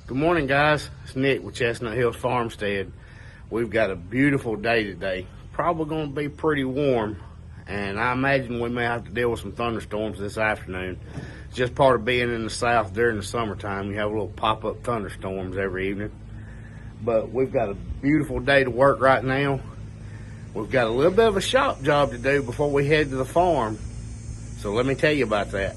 Good morning, guys. It's Nick with Chestnut Hills Farmstead. We've got a beautiful day today. Probably going to be pretty warm, and I imagine we may have to deal with some thunderstorms this afternoon. It's just part of being in the South during the summertime. You have a little pop-up thunderstorms every evening. But we've got a beautiful day to work right now. We've got a little bit of a shop job to do before we head to the farm. So let me tell you about that.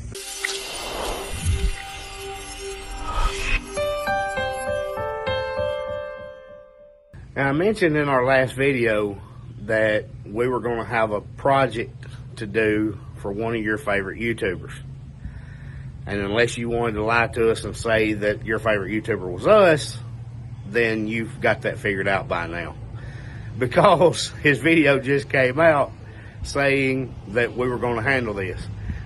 Now, I mentioned in our last video that we were going to have a project to do for one of your favorite YouTubers. And unless you wanted to lie to us and say that your favorite YouTuber was us, then you've got that figured out by now. Because his video just came out saying that we were going to handle this.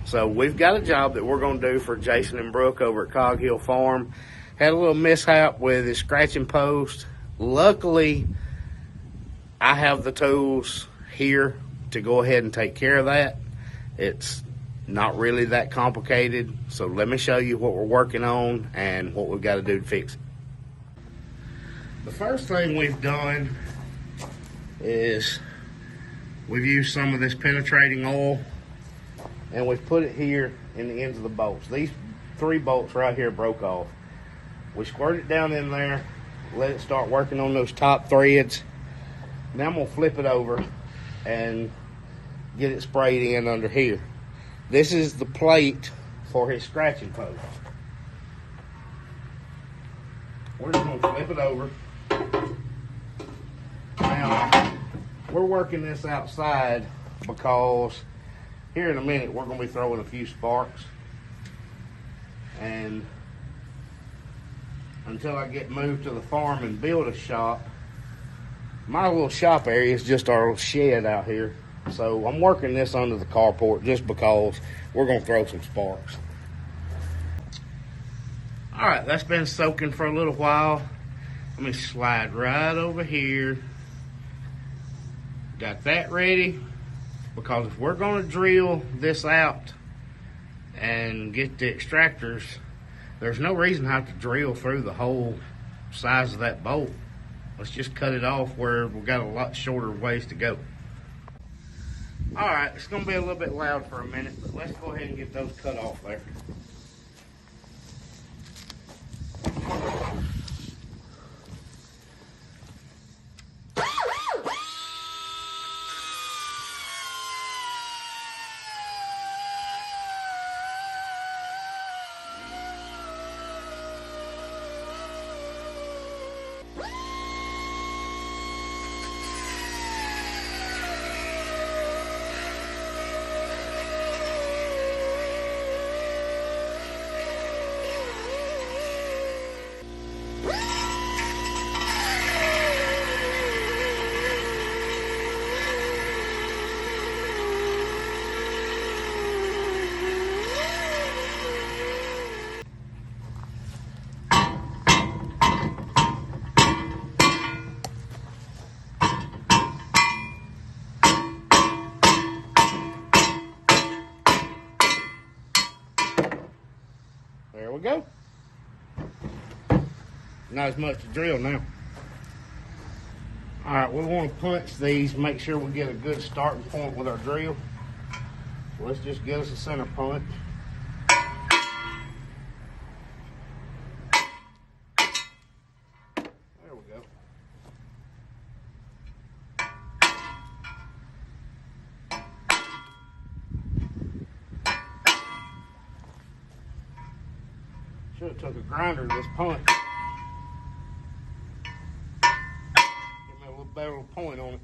So we've got a job that we're going to do for Jason and Brooke over at Cog Hill Farm. Had a little mishap with his scratching post. Luckily, I have the tools here to go ahead and take care of that. It's not really that complicated. So let me show you what we're working on and what we've got to do to fix it. The first thing we've done is we've used some of this penetrating oil and we've put it here in the ends of the bolts. These 3 bolts right here broke off. We squirt it down in there, let it start working on those top threads. Now I'm gonna flip it over and get it sprayed in under here. This is the plate for his scratching post. We're just gonna flip it over. Now, we're working this outside because here in a minute we're gonna be throwing a few sparks. And until I get moved to the farm and build a shop, my little shop area is just our little shed out here. So I'm working this under the carport just because we're gonna throw some sparks. All right, that's been soaking for a little while. Let me slide right over here. Got that ready, because if we're gonna drill this out and get the extractors, there's no reason to have to drill through the whole size of that bolt. Let's just cut it off where we've got a lot shorter ways to go. All right, it's gonna be a little bit loud for a minute, but let's go ahead and get those cut off there. There we go. Not as much to drill now. All right, we want to punch these, make sure we get a good starting point with our drill. So let's just get us a center punch. There we go. Should have took a grinder to this punch. Give me a little better point on it.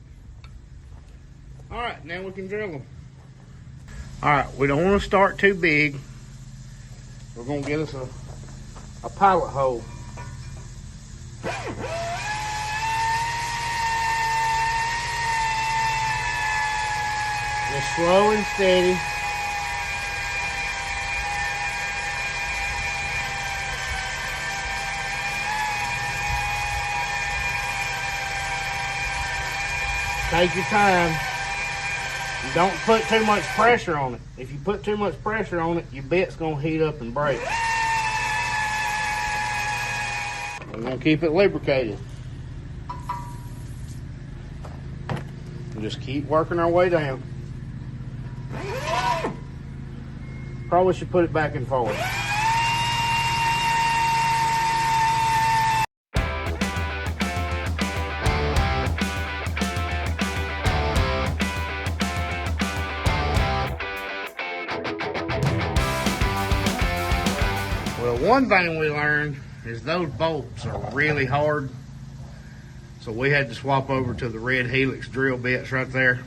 All right, now we can drill them. All right, we don't want to start too big. We're gonna get us a pilot hole. Just slow and steady. Take your time. Don't put too much pressure on it. If you put too much pressure on it, your bit's gonna heat up and break. We're gonna keep it lubricated. And just keep working our way down. Probably should put it back and forward. Well, one thing we learned is those bolts are really hard. So we had to swap over to the red helix drill bits right there.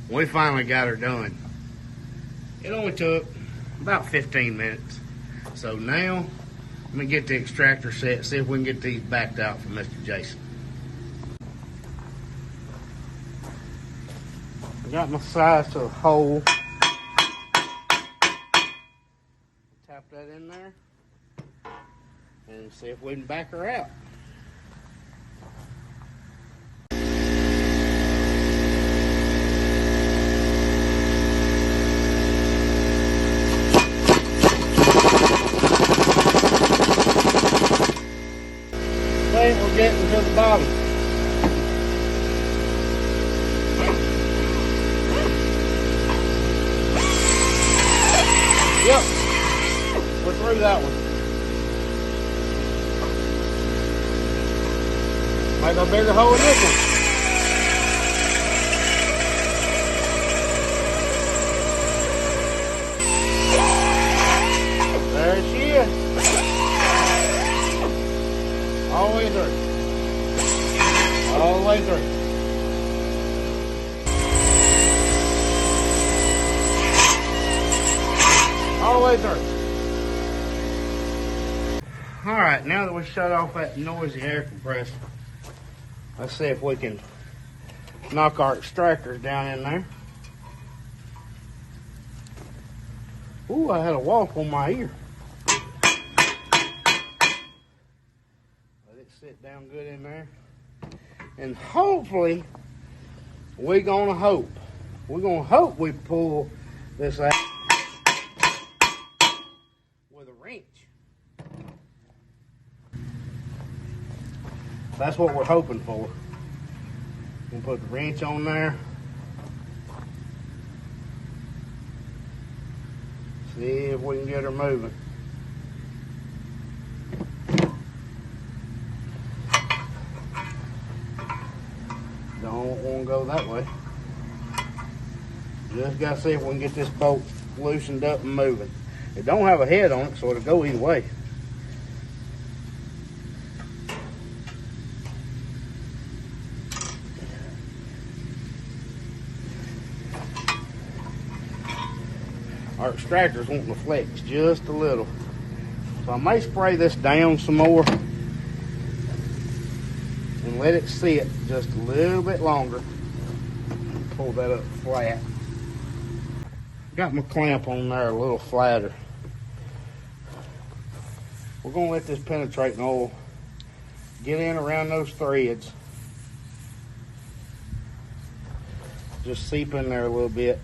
We finally got her done. It only took about 15 minutes. So now, let me get the extractor set, see if we can get these backed out for Mr. Jason. I got my size to the hole. Tap that in there and see if we can back her out. We're getting to the bottom. Yep, we're through that one. Make a bigger hole in this one. There she is. All the way through. All the way through. All the way through. All right, now that we shut off that noisy air compressor, let's see if we can knock our extractors down in there. Ooh, I had a wasp on my ear. Let it sit down good in there. And hopefully, we're gonna hope we pull this out with a wrench. That's what we're hoping for. We'll put the wrench on there. See if we can get her moving. Don't want to go that way. Just got to see if we can get this bolt loosened up and moving. It don't have a head on it, so it'll go either way. Our extractor's wanting to flex just a little. So I may spray this down some more and let it sit just a little bit longer. Pull that up flat. Got my clamp on there a little flatter. We're gonna let this penetrating oil get in around those threads. Just seep in there a little bit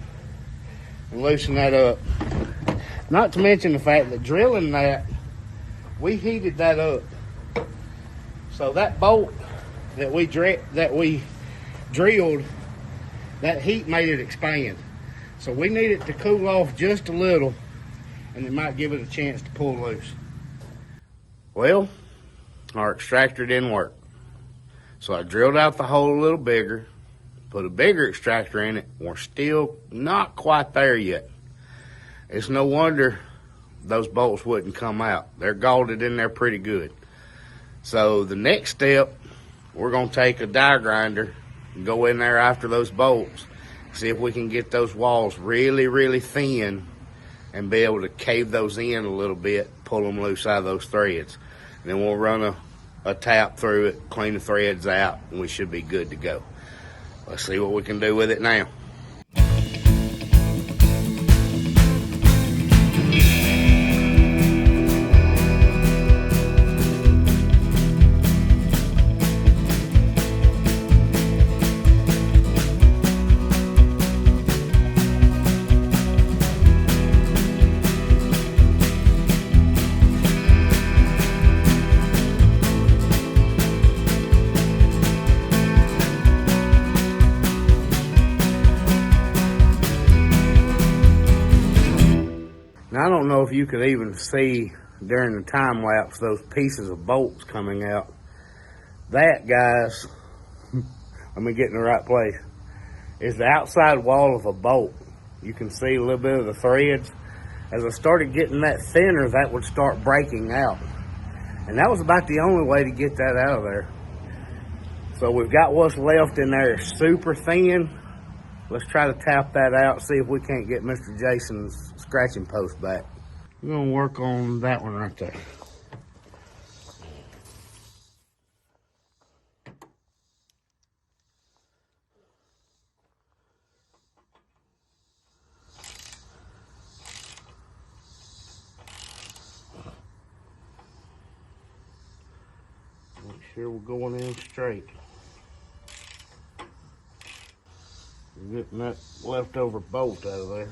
and loosen that up. Not to mention the fact that drilling that, we heated that up. So that bolt that we drilled, that heat made it expand. So we need it to cool off just a little, and it might give it a chance to pull loose. Well, our extractor didn't work. So I drilled out the hole a little bigger, put a bigger extractor in it. We're still not quite there yet. It's no wonder those bolts wouldn't come out. They're galded in there pretty good. So the next step, we're gonna take a die grinder and go in there after those bolts, see if we can get those walls really, really thin and be able to cave those in a little bit, pull them loose out of those threads. And then we'll run a tap through it, clean the threads out, and we should be good to go. Let's see what we can do with it now. Now, I don't know if you could even see during the time lapse those pieces of bolts coming out. That, guys, let me get in the right place, is the outside wall of a bolt. You can see a little bit of the threads. As I started getting that thinner, that would start breaking out. And that was about the only way to get that out of there. So we've got what's left in there super thin. Let's try to tap that out, see if we can't get Mr. Jason's scratching post back. We're gonna work on that one right there. Make sure we're going in straight. We're getting that leftover bolt out of there.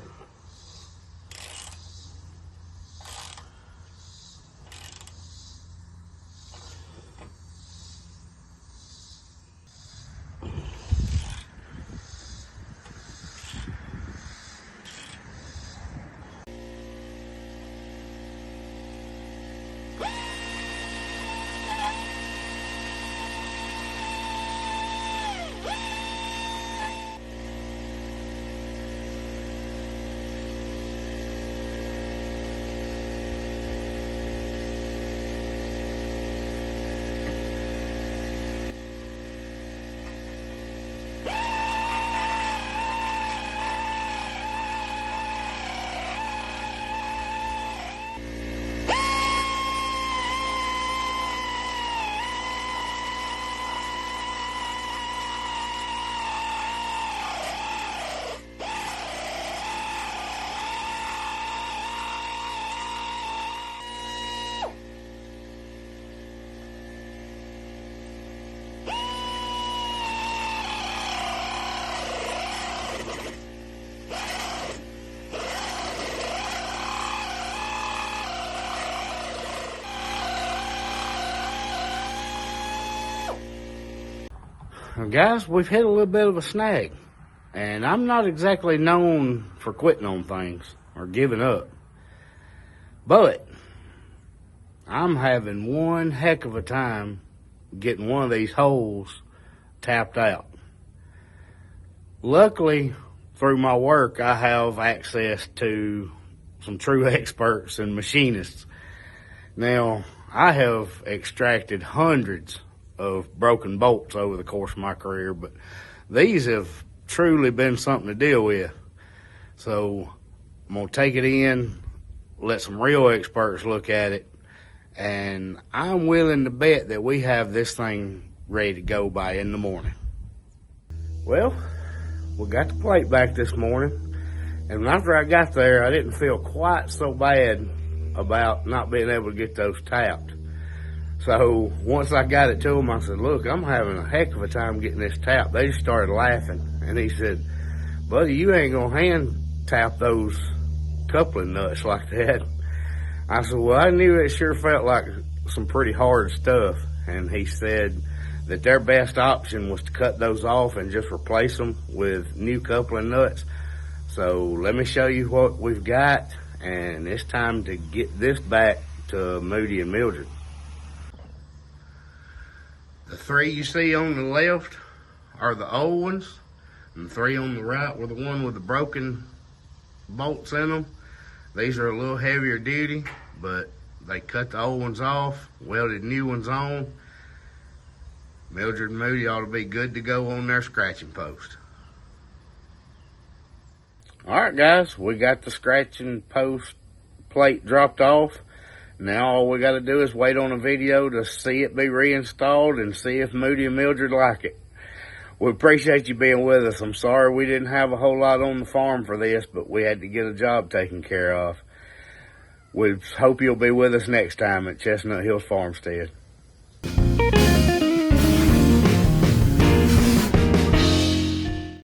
Now, guys, we've hit a little bit of a snag, and I'm not exactly known for quitting on things or giving up, but I'm having one heck of a time getting one of these holes tapped out. Luckily, through my work, I have access to some true experts and machinists. Now, I have extracted hundreds of broken bolts over the course of my career, but these have truly been something to deal with. So I'm gonna take it in, let some real experts look at it, and I'm willing to bet that we have this thing ready to go by in the morning. Well, we got the plate back this morning, and after I got there, I didn't feel quite so bad about not being able to get those tapped. So once I got it to him, I said, look, I'm having a heck of a time getting this tapped. They just started laughing. And he said, buddy, you ain't going to hand tap those coupling nuts like that. I said, well, I knew it sure felt like some pretty hard stuff. And he said that their best option was to cut those off and just replace them with new coupling nuts. So let me show you what we've got. And it's time to get this back to Moody and Mildred. The three you see on the left are the old ones, and the three on the right were the one with the broken bolts in them. These are a little heavier duty, but they cut the old ones off, welded new ones on. Mildred and Moody ought to be good to go on their scratching post. All right, guys, we got the scratching post plate dropped off. Now all we got to do is wait on a video to see it be reinstalled and see if Moody and Mildred like it. We appreciate you being with us. I'm sorry we didn't have a whole lot on the farm for this, but we had to get a job taken care of. We hope you'll be with us next time at Chestnut Hills Farmstead.